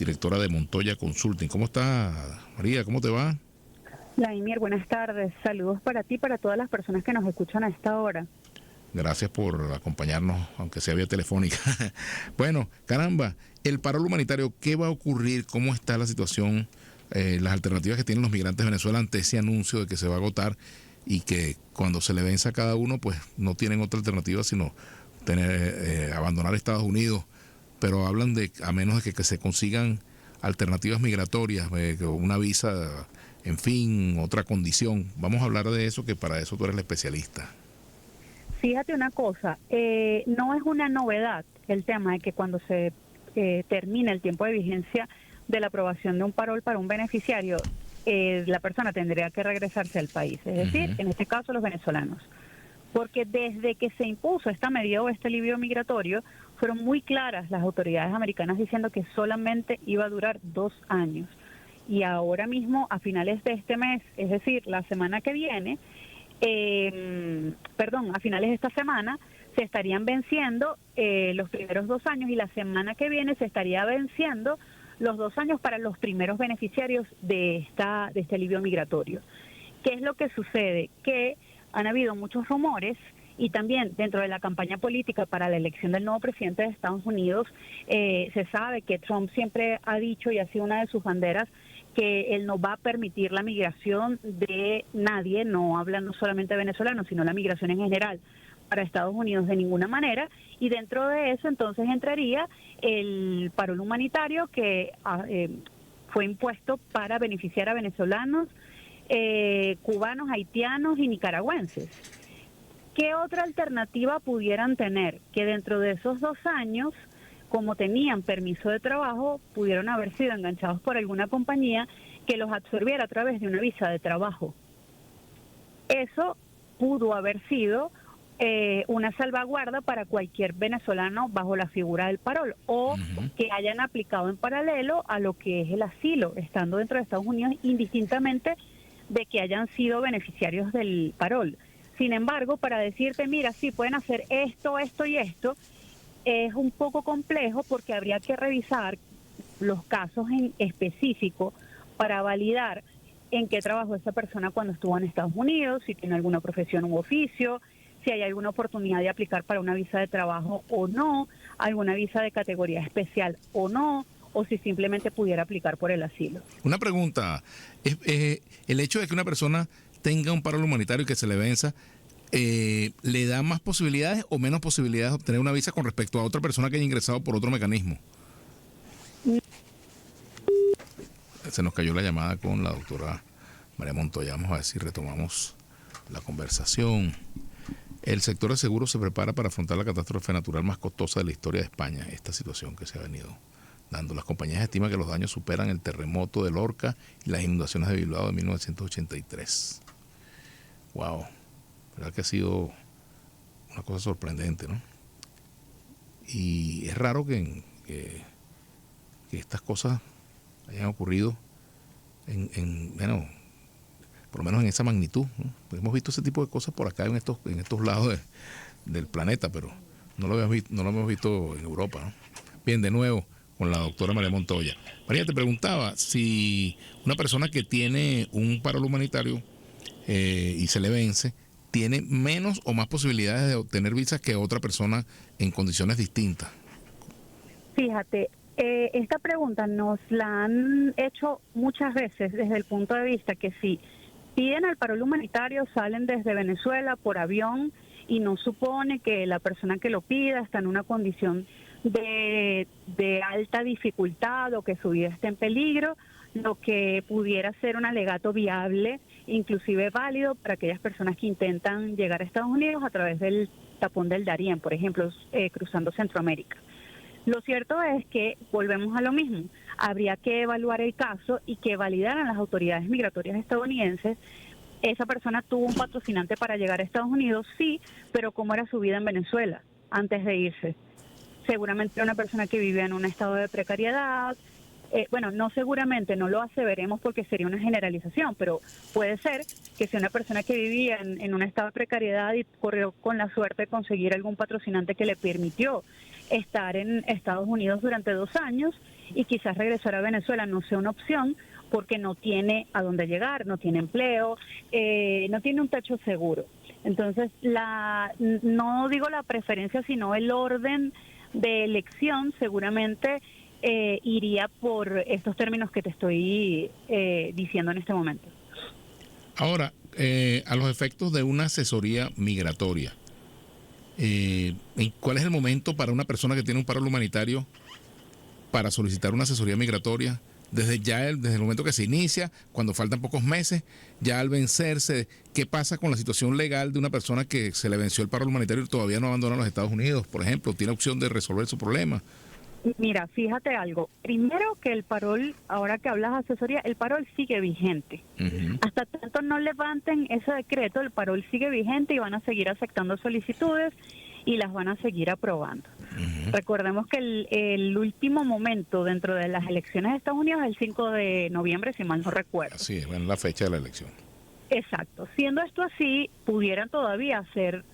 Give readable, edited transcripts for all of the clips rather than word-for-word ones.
directora de Montoya Consulting. ¿Cómo está, María? ¿Cómo te va? Vladimir, buenas tardes. Saludos para ti y para todas las personas que nos escuchan a esta hora. Gracias por acompañarnos, aunque sea vía telefónica. Bueno, caramba, el paro humanitario, ¿qué va a ocurrir? ¿Cómo está la situación? Las alternativas que tienen los migrantes de Venezuela ante ese anuncio de que se va a agotar y que cuando se le vence a cada uno, pues no tienen otra alternativa sino abandonar Estados Unidos. Pero hablan de, a menos de que se consigan alternativas migratorias, una visa, en fin, otra condición. Vamos a hablar de eso, que para eso tú eres la especialista. Fíjate una cosa, no es una novedad el tema de que cuando se termina el tiempo de vigencia de la aprobación de un parol para un beneficiario, la persona tendría que regresarse al país, es decir, en este caso los venezolanos. Porque desde que se impuso esta medida o este alivio migratorio, fueron muy claras las autoridades americanas diciendo que solamente iba a durar 2 años. Y ahora mismo, a finales de este mes, es decir, la semana que viene, a finales de esta semana, se estarían venciendo los primeros 2 años y la semana que viene se estaría venciendo los 2 años para los primeros beneficiarios de este alivio migratorio. ¿Qué es lo que sucede? Que han habido muchos rumores y también dentro de la campaña política para la elección del nuevo presidente de Estados Unidos, se sabe que Trump siempre ha dicho y ha sido una de sus banderas que él no va a permitir la migración de nadie, no hablando solamente de venezolanos, sino la migración en general para Estados Unidos de ninguna manera, y dentro de eso entonces entraría el parol humanitario que fue impuesto para beneficiar a venezolanos, cubanos, haitianos y nicaragüenses. ¿Qué otra alternativa pudieran tener? Que dentro de esos 2 años, como tenían permiso de trabajo, pudieron haber sido enganchados por alguna compañía que los absorbiera a través de una visa de trabajo. Eso pudo haber sido una salvaguarda para cualquier venezolano bajo la figura del parol, o que hayan aplicado en paralelo a lo que es el asilo, estando dentro de Estados Unidos, indistintamente de que hayan sido beneficiarios del parol. Sin embargo, para decirte, mira, sí, pueden hacer esto, esto y esto, es un poco complejo porque habría que revisar los casos en específico para validar en qué trabajó esa persona cuando estuvo en Estados Unidos, si tiene alguna profesión u oficio, si hay alguna oportunidad de aplicar para una visa de trabajo o no, alguna visa de categoría especial o no, o si simplemente pudiera aplicar por el asilo. Una pregunta, el hecho de que una persona tenga un paro humanitario y que se le venza, ¿le da más posibilidades o menos posibilidades de obtener una visa con respecto a otra persona que haya ingresado por otro mecanismo? Se nos cayó la llamada con la doctora María Montoya. Vamos a ver si retomamos la conversación. El sector de seguros se prepara para afrontar la catástrofe natural más costosa de la historia de España. Esta situación que se ha venido dando. Las compañías estiman que los daños superan el terremoto de Lorca y las inundaciones de Bilbao de 1983. Wow, verdad que ha sido una cosa sorprendente, ¿no? Y es raro que estas cosas hayan ocurrido bueno, por lo menos en esa magnitud, ¿no? Pues hemos visto ese tipo de cosas por acá en estos lados del planeta, pero no lo hemos visto en Europa, ¿no? Bien, de nuevo con la doctora María Montoya. María, te preguntaba si una persona que tiene un paro humanitario y se le vence, ¿tiene menos o más posibilidades de obtener visas que otra persona en condiciones distintas? Fíjate, esta pregunta nos la han hecho muchas veces desde el punto de vista que si piden el parol humanitario, salen desde Venezuela por avión y no supone que la persona que lo pida está en una condición de alta dificultad o que su vida esté en peligro, lo que pudiera ser un alegato viable, inclusive válido para aquellas personas que intentan llegar a Estados Unidos a través del tapón del Darién, por ejemplo, cruzando Centroamérica. Lo cierto es que volvemos a lo mismo, habría que evaluar el caso y que validaran las autoridades migratorias estadounidenses. Esa persona tuvo un patrocinante para llegar a Estados Unidos, sí, pero ¿cómo era su vida en Venezuela antes de irse? Seguramente era una persona que vivía en un estado de precariedad, bueno, no seguramente, no lo aseveremos porque sería una generalización, pero puede ser que sea una persona que vivía en un estado de precariedad y corrió con la suerte de conseguir algún patrocinante que le permitió estar en Estados Unidos durante 2 años y quizás regresar a Venezuela no sea una opción porque no tiene a dónde llegar, no tiene empleo, no tiene un techo seguro. Entonces, no digo la preferencia, sino el orden de elección seguramente iría por estos términos que te estoy diciendo en este momento. Ahora, a los efectos de una asesoría migratoria, ¿cuál es el momento para una persona que tiene un paro humanitario para solicitar una asesoría migratoria? Desde el momento que se inicia, cuando faltan pocos meses, ya al vencerse, ¿qué pasa con la situación legal de una persona que se le venció el paro humanitario y todavía no abandona los Estados Unidos, por ejemplo? ¿Tiene opción de resolver su problema? Mira, fíjate algo. Primero que el parol, ahora que hablas de asesoría, el parol sigue vigente. Hasta tanto no levanten ese decreto, el parol sigue vigente y van a seguir aceptando solicitudes y las van a seguir aprobando. Recordemos que el último momento dentro de las elecciones de Estados Unidos es el 5 de noviembre, si mal no recuerdo. Así es, bueno, la fecha de la elección. Exacto. Siendo esto así, pudieran todavía hacer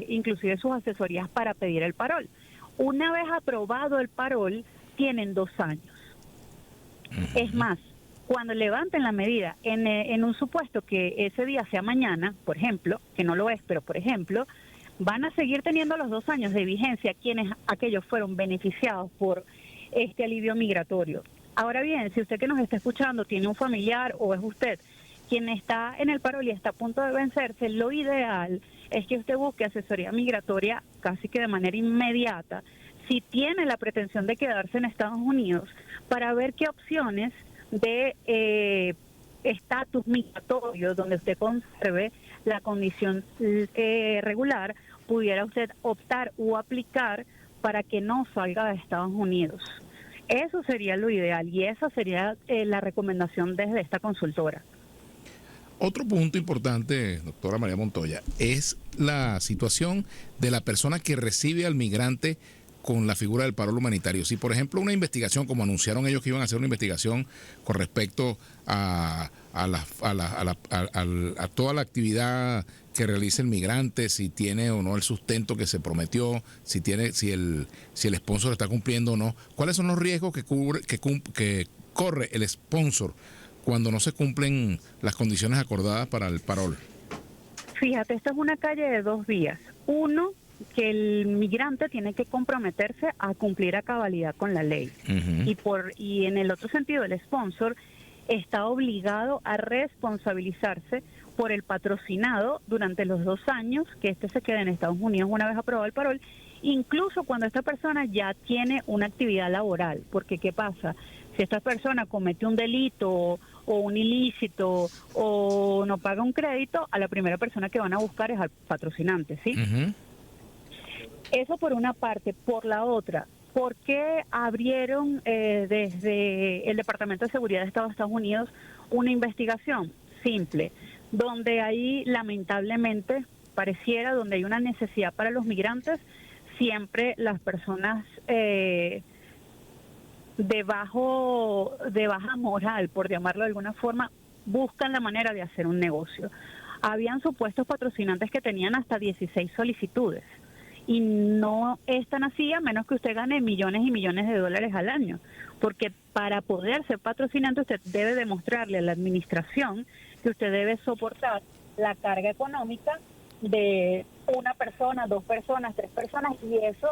inclusive sus asesorías para pedir el parol. Una vez aprobado el parol, tienen 2 años. Es más, cuando levanten la medida, en un supuesto que ese día sea mañana, por ejemplo, que no lo es, pero por ejemplo, van a seguir teniendo los 2 años de vigencia aquellos fueron beneficiados por este alivio migratorio. Ahora bien, si usted que nos está escuchando tiene un familiar o es usted quien está en el parol y está a punto de vencerse, lo ideal es que usted busque asesoría migratoria casi que de manera inmediata, si tiene la pretensión de quedarse en Estados Unidos, para ver qué opciones de estatus migratorio donde usted conserve la condición regular, pudiera usted optar o aplicar para que no salga de Estados Unidos. Eso sería lo ideal y esa sería la recomendación desde esta consultora. Otro punto importante, doctora María Montoya, es la situación de la persona que recibe al migrante con la figura del paro humanitario. Si, por ejemplo, una investigación, como anunciaron ellos que iban a hacer una investigación con respecto a toda la actividad que realiza el migrante, si tiene o no el sustento que se prometió, si el sponsor está cumpliendo o no, ¿cuáles son los riesgos que corre el sponsor cuando no se cumplen las condiciones acordadas para el parol? Fíjate, esta es una calle de 2 vías. Uno, que el migrante tiene que comprometerse a cumplir a cabalidad con la ley. Y en el otro sentido, el sponsor está obligado a responsabilizarse por el patrocinado durante los 2 años que se quede en Estados Unidos una vez aprobado el parol, incluso cuando esta persona ya tiene una actividad laboral. Porque, ¿qué pasa? Si esta persona comete un delito o un ilícito o no paga un crédito, a la primera persona que van a buscar es al patrocinante, ¿sí? Eso por una parte. Por la otra, ¿por qué abrieron desde el Departamento de Seguridad de Estados Unidos una investigación? Simple, donde ahí lamentablemente pareciera, donde hay una necesidad para los migrantes, siempre las personas de baja moral, por llamarlo de alguna forma, buscan la manera de hacer un negocio. Habían supuestos patrocinantes que tenían hasta 16 solicitudes y no es tan así a menos que usted gane millones y millones de dólares al año, porque para poder ser patrocinante usted debe demostrarle a la administración que usted debe soportar la carga económica de una persona, 2 personas, 3 personas, y eso,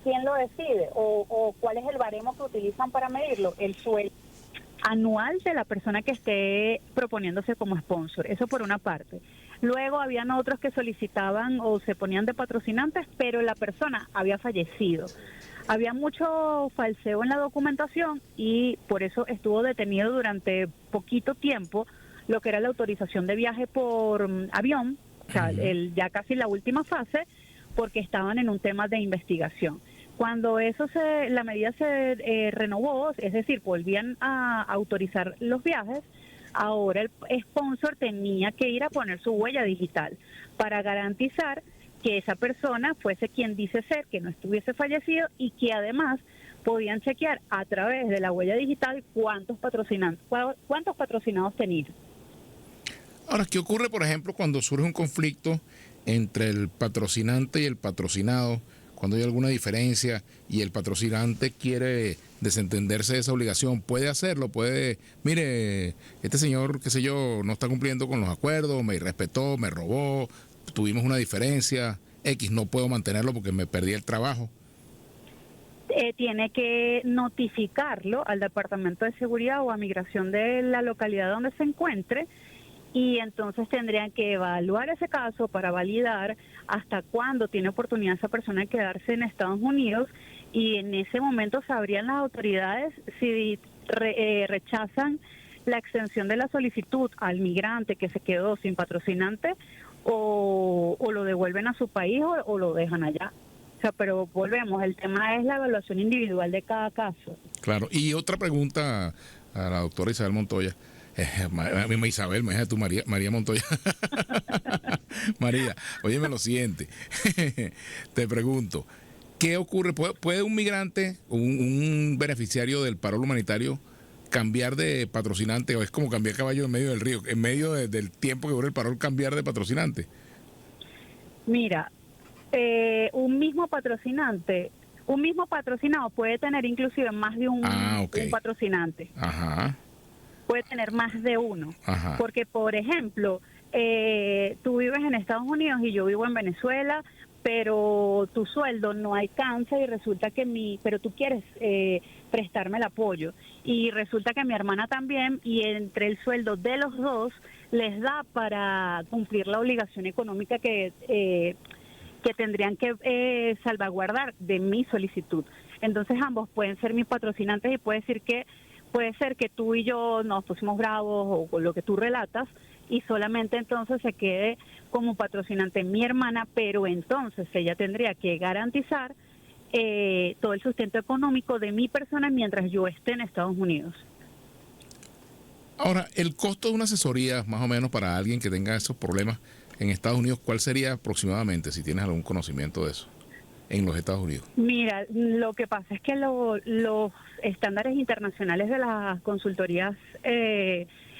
¿quién lo decide? ¿O cuál es el baremo que utilizan para medirlo? El sueldo anual de la persona que esté proponiéndose como sponsor. Eso por una parte. Luego habían otros que solicitaban o se ponían de patrocinantes, pero la persona había fallecido. Había mucho falseo en la documentación y por eso estuvo detenido durante poquito tiempo lo que era la autorización de viaje por avión, o sea, ya casi la última fase, porque estaban en un tema de investigación. Cuando la medida se renovó, es decir, volvían a autorizar los viajes, ahora el sponsor tenía que ir a poner su huella digital para garantizar que esa persona fuese quien dice ser, que no estuviese fallecido y que además podían chequear a través de la huella digital cuántos patrocinados tenían. Ahora, ¿qué ocurre, por ejemplo, cuando surge un conflicto entre el patrocinante y el patrocinado? Cuando hay alguna diferencia y el patrocinante quiere desentenderse de esa obligación, ¿puede hacerlo? Puede, mire, este señor, qué sé yo, no está cumpliendo con los acuerdos, me irrespetó, me robó, tuvimos una diferencia, X, no puedo mantenerlo porque me perdí el trabajo. Tiene que notificarlo al Departamento de Seguridad o a Migración de la localidad donde se encuentre, y entonces tendrían que evaluar ese caso para validar hasta cuándo tiene oportunidad esa persona de quedarse en Estados Unidos, y en ese momento sabrían las autoridades si rechazan la extensión de la solicitud al migrante que se quedó sin patrocinante, o lo devuelven a su país o lo dejan allá. O sea, pero volvemos, el tema es la evaluación individual de cada caso. Claro, y otra pregunta a la doctora Isabel Montoya. Isabel, me dejas tú, María Montoya. María, óyeme lo siguiente. Te pregunto, ¿qué ocurre? ¿Puede un migrante, un beneficiario del paro humanitario, cambiar de patrocinante, o es como cambiar caballo en medio del río, en medio del tiempo que dura el paro, cambiar de patrocinante? Mira, un mismo patrocinado puede tener inclusive más de un patrocinante. Ajá. Puede tener más de uno. Ajá. Porque, por ejemplo, tú vives en Estados Unidos y yo vivo en Venezuela, pero tu sueldo no alcanza y resulta que pero tú quieres prestarme el apoyo, y resulta que mi hermana también, y entre el sueldo de los dos les da para cumplir la obligación económica que tendrían que salvaguardar de mi solicitud. Entonces ambos pueden ser mis patrocinantes, y puede ser que tú y yo nos pusimos bravos o con lo que tú relatas, y solamente entonces se quede como patrocinante mi hermana, pero entonces ella tendría que garantizar todo el sustento económico de mi persona mientras yo esté en Estados Unidos. Ahora, el costo de una asesoría, más o menos, para alguien que tenga esos problemas en Estados Unidos, ¿cuál sería aproximadamente, si tienes algún conocimiento de eso, en los Estados Unidos? Mira, lo que pasa es que los estándares internacionales de las consultorías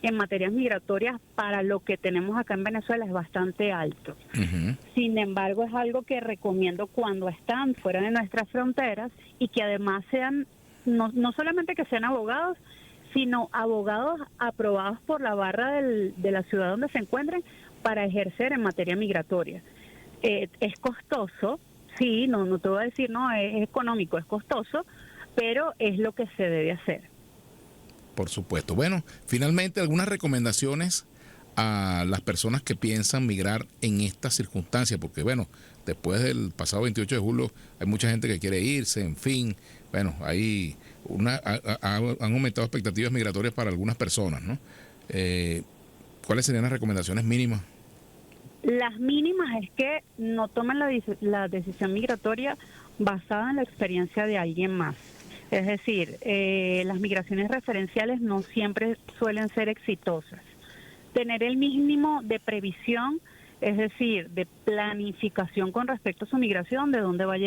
en materias migratorias para lo que tenemos acá en Venezuela es bastante alto. Uh-huh. Sin embargo, es algo que recomiendo cuando están fuera de nuestras fronteras, y que además sean, no solamente que sean abogados, sino abogados aprobados por la barra de la ciudad donde se encuentren para ejercer en materia migratoria. Es costoso, sí, no te voy a decir, no, es económico, es costoso, pero es lo que se debe hacer. Por supuesto. Bueno, finalmente, algunas recomendaciones a las personas que piensan migrar en estas circunstancias, porque bueno, después del pasado 28 de julio hay mucha gente que quiere irse, en fin, bueno, hay han aumentado expectativas migratorias para algunas personas, ¿no? ¿Cuáles serían las recomendaciones mínimas? Las mínimas es que no tomen la decisión migratoria basada en la experiencia de alguien más. Es decir, las migraciones referenciales no siempre suelen ser exitosas. Tener el mínimo de previsión, es decir, de planificación con respecto a su migración, de dónde va a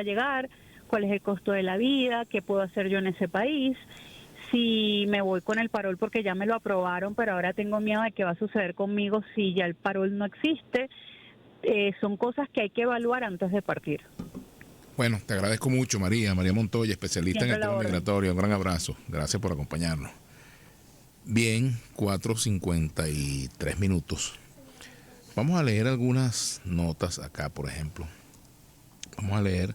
llegar, cuál es el costo de la vida, qué puedo hacer yo en ese país, si me voy con el parol porque ya me lo aprobaron, pero ahora tengo miedo de qué va a suceder conmigo si ya el parol no existe. Son cosas que hay que evaluar antes de partir. Bueno, te agradezco mucho, María Montoya, especialista en el tema migratorio. Un gran abrazo. Gracias por acompañarnos. Bien, 4:53 minutos. Vamos a leer algunas notas acá, por ejemplo. Vamos a leer